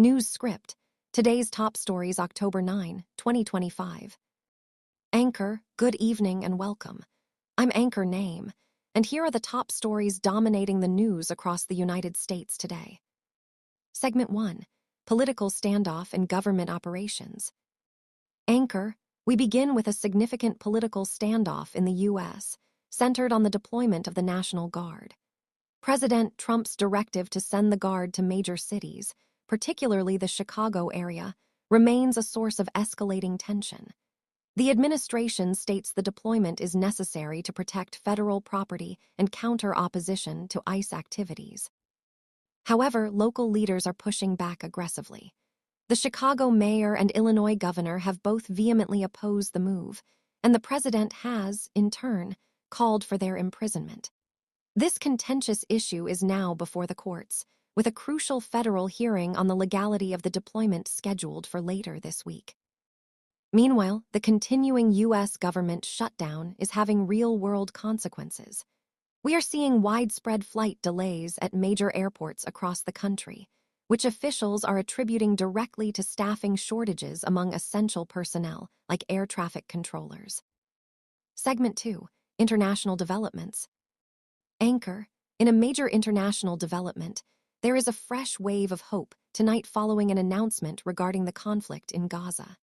News script. Today's top stories, October 9, 2025. Anchor, good evening and welcome. I'm Anchor Name, and here are the top stories dominating the news across the United States today. Segment 1. Political standoff and government operations. Anchor, we begin with a significant political standoff in the U.S., centered on the deployment of the National Guard. President Trump's directive to send the Guard to major cities, particularly the Chicago area, remains a source of escalating tension. The administration states the deployment is necessary to protect federal property and counter opposition to ICE activities. However, local leaders are pushing back aggressively. The Chicago mayor and Illinois governor have both vehemently opposed the move, and the president has, in turn, called for their imprisonment. This contentious issue is now before the courts, with a crucial federal hearing on the legality of the deployment scheduled for later this week. Meanwhile, the continuing U.S. government shutdown is having real-world consequences. We are seeing widespread flight delays at major airports across the country, which officials are attributing directly to staffing shortages among essential personnel like air traffic controllers. Segment 2. International developments. Anchor, in a major international development, there is a fresh wave of hope tonight following an announcement regarding the conflict in Gaza.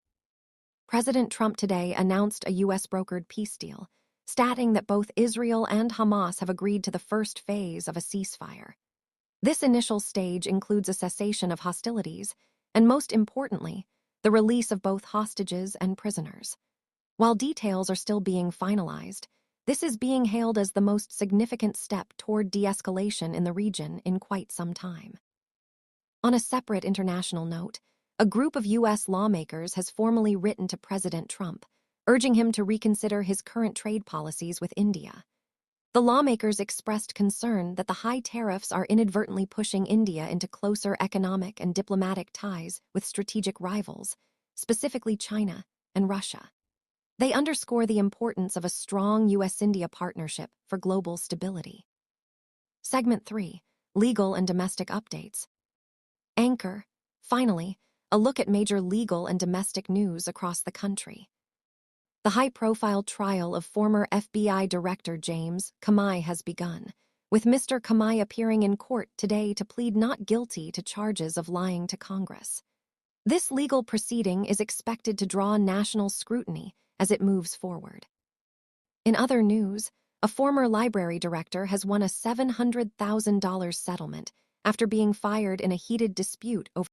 President Trump today announced a U.S.-brokered peace deal, stating that both Israel and Hamas have agreed to the first phase of a ceasefire. This initial stage includes a cessation of hostilities and, most importantly, the release of both hostages and prisoners. While details are still being finalized, this is being hailed as the most significant step toward de-escalation in the region in quite some time. On a separate international note, a group of U.S. lawmakers has formally written to President Trump, urging him to reconsider his current trade policies with India. The lawmakers expressed concern that the high tariffs are inadvertently pushing India into closer economic and diplomatic ties with strategic rivals, specifically China and Russia. They underscore the importance of a strong U.S.-India partnership for global stability. Segment 3. Legal and domestic updates. Anchor, finally, a look at major legal and domestic news across the country. The high-profile trial of former FBI Director James Comey has begun, with Mr. Comey appearing in court today to plead not guilty to charges of lying to Congress. This legal proceeding is expected to draw national scrutiny as it moves forward. In other news, a former library director has won a $700,000 settlement after being fired in a heated dispute over